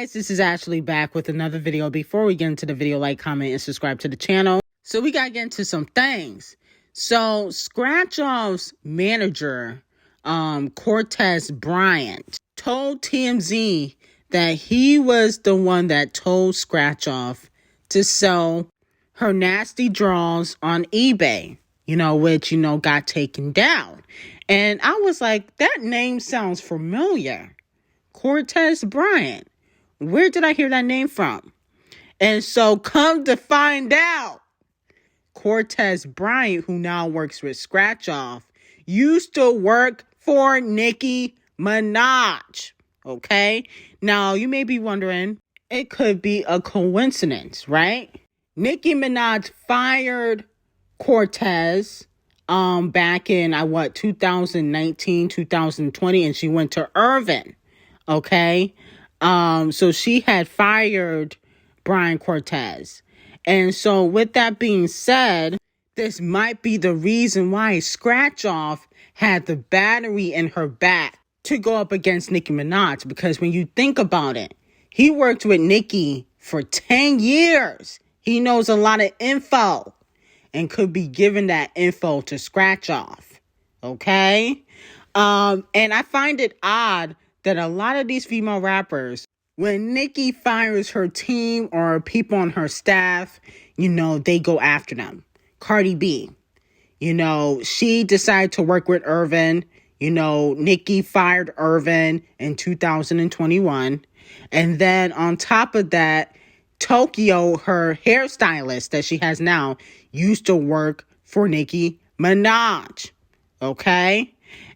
Guys, this is Ashley back with another video. Before we get into the video, like, comment, and subscribe to the channel. So we gotta get into some things. So Scratch Off's manager, Cortez Bryant, told TMZ that he was the one that told Scratch Off to sell her nasty draws on eBay, which, got taken down. And I was like, that name sounds familiar. Cortez Bryant. Where did I hear that name from? And so come to find out, Cortez Bryant, who now works with Scratch Off, used to work for Nicki Minaj. Okay? Now, you may be wondering, it could be a coincidence, right? Nicki Minaj fired Cortez back in 2019, 2020, and she went to Irvin. Okay? So she had fired Brian Cortez. And so with that being said, this might be the reason why Scratch Off had the battery in her back to go up against Nicki Minaj. Because when you think about it, he worked with Nicki for 10 years. He knows a lot of info and could be giving that info to Scratch Off. Okay? And I find it odd that a lot of these female rappers, when Nicki fires her team or people on her staff, they go after them. Cardi B, she decided to work with Irvin. Nicki fired Irvin in 2021. And then on top of that, Tokyo, her hairstylist that she has now, used to work for Nicki Minaj. Okay?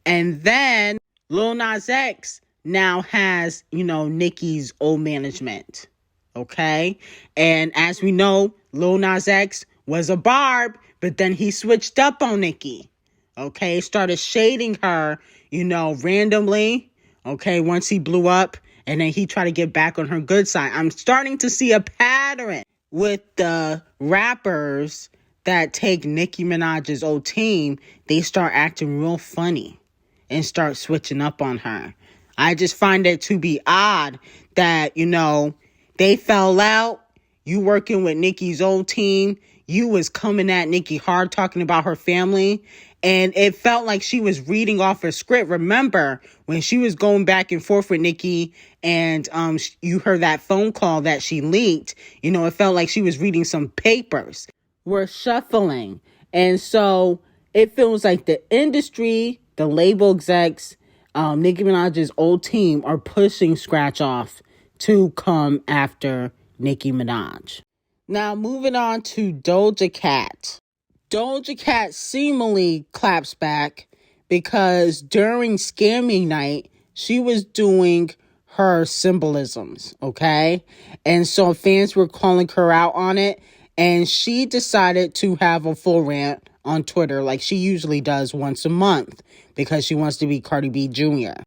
And then Lil Nas X now has, Nicki's old management. Okay? And as we know, Lil Nas X was a barb, but then he switched up on Nicki. Okay? Started shading her, randomly. Okay? Once he blew up, and then he tried to get back on her good side. I'm starting to see a pattern with the rappers that take Nicki Minaj's old team. They start acting real funny and start switching up on her. I just find it to be odd that, they fell out. You working with Nicki's old team. You was coming at Nicki hard, talking about her family. And it felt like she was reading off a script. Remember when she was going back and forth with Nicki and you heard that phone call that she leaked, it felt like she was reading some papers. We're shuffling. And so it feels like the industry, the label execs, Nicki Minaj's old team are pushing Scratch Off to come after Nicki Minaj. Now, moving on to Doja Cat. Doja Cat seemingly claps back because during Scamming Night, she was doing her symbolisms, okay? And so fans were calling her out on it, and she decided to have a full rant on Twitter like she usually does once a month because she wants to be Cardi B Jr.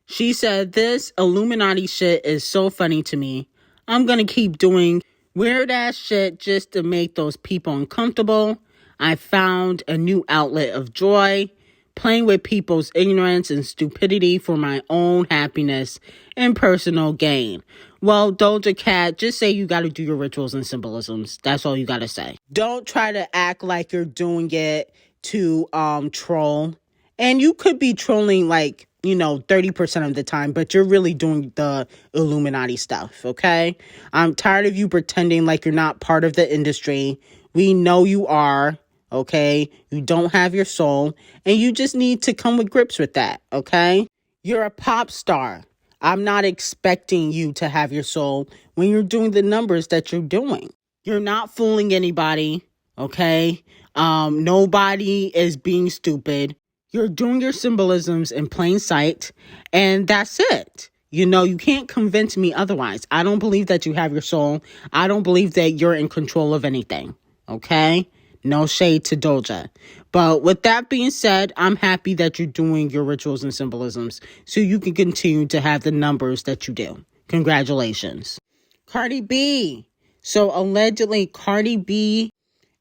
She said, "This Illuminati shit is so funny to me. I'm gonna keep doing weird ass shit just to make those people uncomfortable. I found a new outlet of joy, playing with people's ignorance and stupidity for my own happiness and personal gain." Well, Doja Cat, just say you got to do your rituals and symbolisms. That's all you got to say. Don't try to act like you're doing it to troll. And you could be trolling 30% of the time, but you're really doing the Illuminati stuff, okay? I'm tired of you pretending like you're not part of the industry. We know you are. Okay, you don't have your soul, and you just need to come with grips with that, okay? You're a pop star. I'm not expecting you to have your soul when you're doing the numbers that you're doing. You're not fooling anybody, okay? Nobody is being stupid. You're doing your symbolisms in plain sight, and that's it. You can't convince me otherwise. I don't believe that you have your soul. I don't believe that you're in control of anything, okay? No shade to Doja. But with that being said, I'm happy that you're doing your rituals and symbolisms so you can continue to have the numbers that you do. Congratulations. Cardi B. So allegedly, Cardi B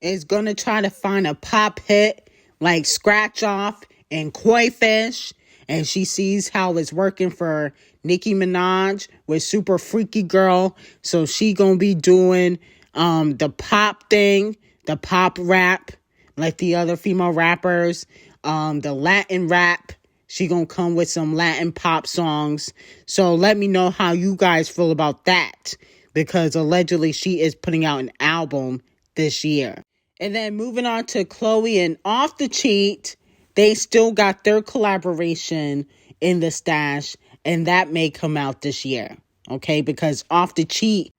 is going to try to find a pop hit like Scratch Off and Koi Fish. and she sees how it's working for Nicki Minaj with Super Freaky Girl. So she gonna be doing the pop thing, the pop rap, like the other female rappers, the Latin rap. She gonna come with some Latin pop songs. So let me know how you guys feel about that, because allegedly she is putting out an album this year. And then moving on to Chloe and Off the Cheat, they still got their collaboration in the stash, and that may come out this year. Okay, because Off the Cheat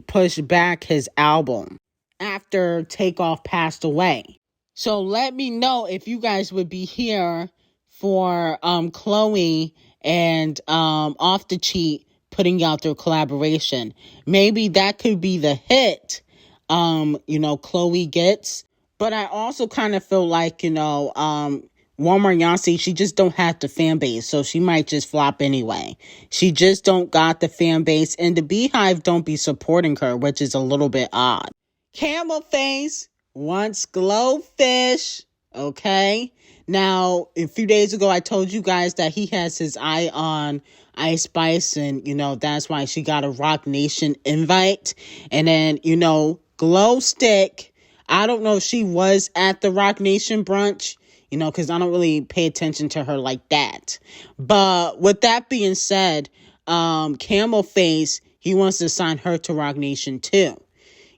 pushed back his album after Takeoff passed away. So let me know if you guys would be here for Chloe and Off the Cheat putting out their collaboration. Maybe that could be the hit Chloe gets. But I also kind of feel like, Walmart Yancey, she just don't have the fan base, so she might just flop anyway. She just don't got the fan base, and the Beehive don't be supporting her, which is a little bit odd. Camel Face wants Glowfish, okay? Now, a few days ago, I told you guys that he has his eye on Ice Spice, and, that's why she got a Roc Nation invite. And then, Glow Stick, I don't know if she was at the Roc Nation brunch, because I don't really pay attention to her like that. But with that being said, Camel Face, he wants to sign her to Roc Nation too.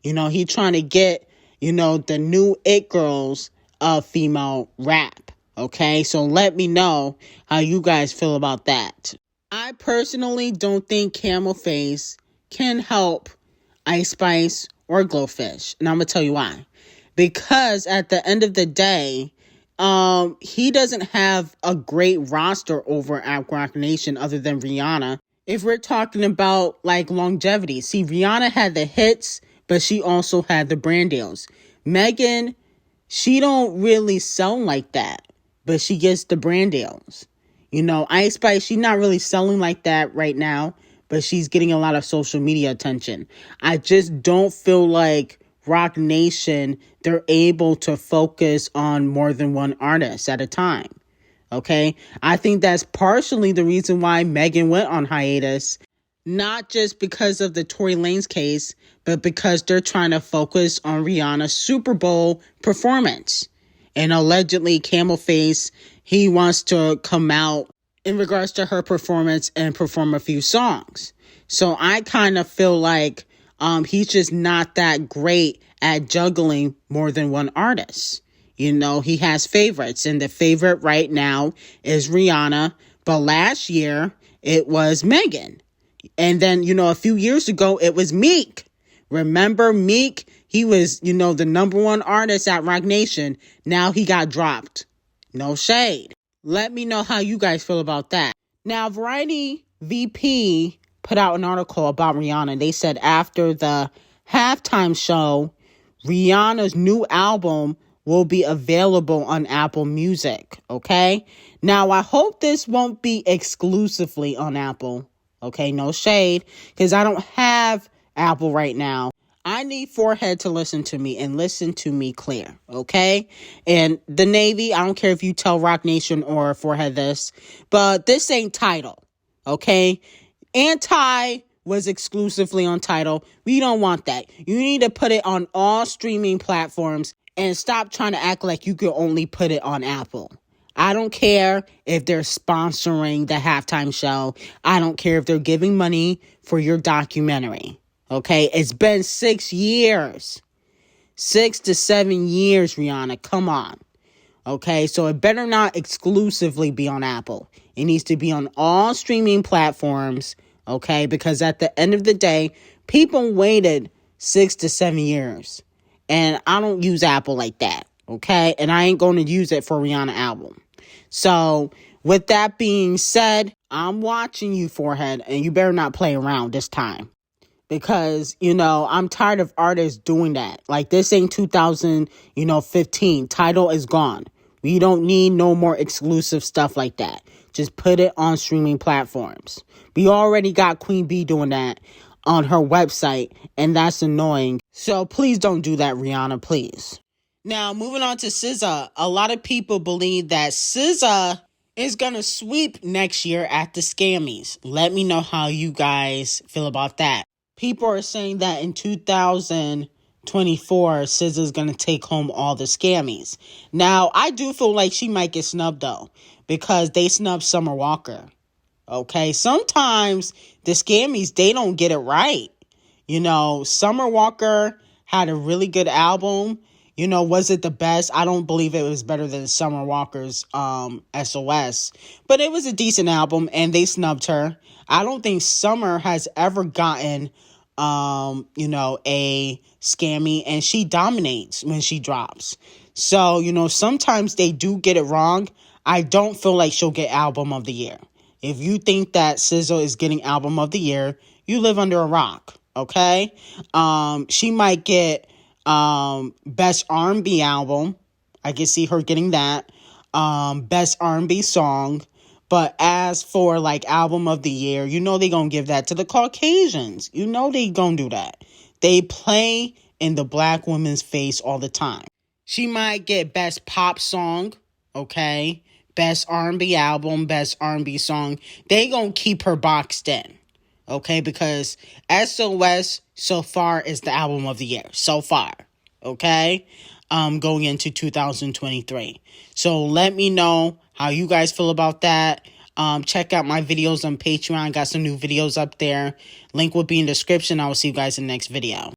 He trying to get, the new it girls of female rap. Okay, so let me know how you guys feel about that. I personally don't think Camel Face can help Ice Spice or Glowfish. And I'm going to tell you why. Because at the end of the day, he doesn't have a great roster over at Roc Nation other than Rihanna. If we're talking about like longevity, see, Rihanna had the hits, but she also had the brand deals. Megan, she don't really sell like that, but she gets the brand deals. Ice Spice, she's not really selling like that right now, but she's getting a lot of social media attention. I just don't feel like Roc Nation, they're able to focus on more than one artist at a time. Okay? I think that's partially the reason why Megan went on hiatus. Not just because of the Tory Lanez case, but because they're trying to focus on Rihanna's Super Bowl performance. And allegedly, Camel Face, he wants to come out in regards to her performance and perform a few songs. So I kind of feel like he's just not that great at juggling more than one artist. He has favorites, and the favorite right now is Rihanna. But last year, it was Megan. And then, a few years ago, it was Meek. Remember Meek? He was, the number one artist at Roc Nation. Now he got dropped. No shade. Let me know how you guys feel about that. Now, Variety VP put out an article about Rihanna. They said after the halftime show, Rihanna's new album will be available on Apple Music. Okay? Now, I hope this won't be exclusively on Apple. Okay, no shade, because I don't have Apple right now. I need Forehead to listen to me and listen to me clear, okay? And the Navy, I don't care if you tell Roc Nation or Forehead this, but this ain't Tidal, okay? Anti was exclusively on Tidal. We don't want that. You need to put it on all streaming platforms and stop trying to act like you could only put it on Apple. I don't care if they're sponsoring the halftime show. I don't care if they're giving money for your documentary. Okay? It's been 6 years. 6 to 7 years, Rihanna. Come on. Okay? So it better not exclusively be on Apple. It needs to be on all streaming platforms. Okay? Because at the end of the day, people waited 6 to 7 years. And I don't use Apple like that. Okay? And I ain't going to use it for Rihanna album. So, with that being said, I'm watching you, Forehead, and you better not play around this time. Because, I'm tired of artists doing that. Like, this ain't 2015. Tidal is gone. We don't need no more exclusive stuff like that. Just put it on streaming platforms. We already got Queen Bee doing that on her website, and that's annoying. So, please don't do that, Rihanna, please. Now, moving on to SZA, a lot of people believe that SZA is going to sweep next year at the Scammies. Let me know how you guys feel about that. People are saying that in 2024, SZA is going to take home all the Scammies. Now, I do feel like she might get snubbed, though, because they snubbed Summer Walker. Okay, sometimes the Scammies, they don't get it right. You know, Summer Walker had a really good album. You know, was it the best? I don't believe it was better than Summer Walker's SOS. But it was a decent album, and they snubbed her. I don't think Summer has ever gotten, you know, a Scammy, and she dominates when she drops. So, you know, sometimes they do get it wrong. I don't feel like she'll get Album of the Year. If you think that SZA is getting Album of the Year, you live under a rock, okay? She might get Best R&B Album. I can see her getting that. Best R&B Song. But as for, like, Album of the Year, you know they gonna give that to the Caucasians. You know they gonna do that. They play in the black woman's face all the time. She might get Best Pop Song, okay? Best R&B Album, Best R&B Song. They gonna keep her boxed in, okay? Because SOS so far is the Album of the Year. So far, okay? Going into 2023. So let me know how you guys feel about that. Check out my videos on Patreon. Got some new videos up there. Link will be in the description. I will see you guys in the next video.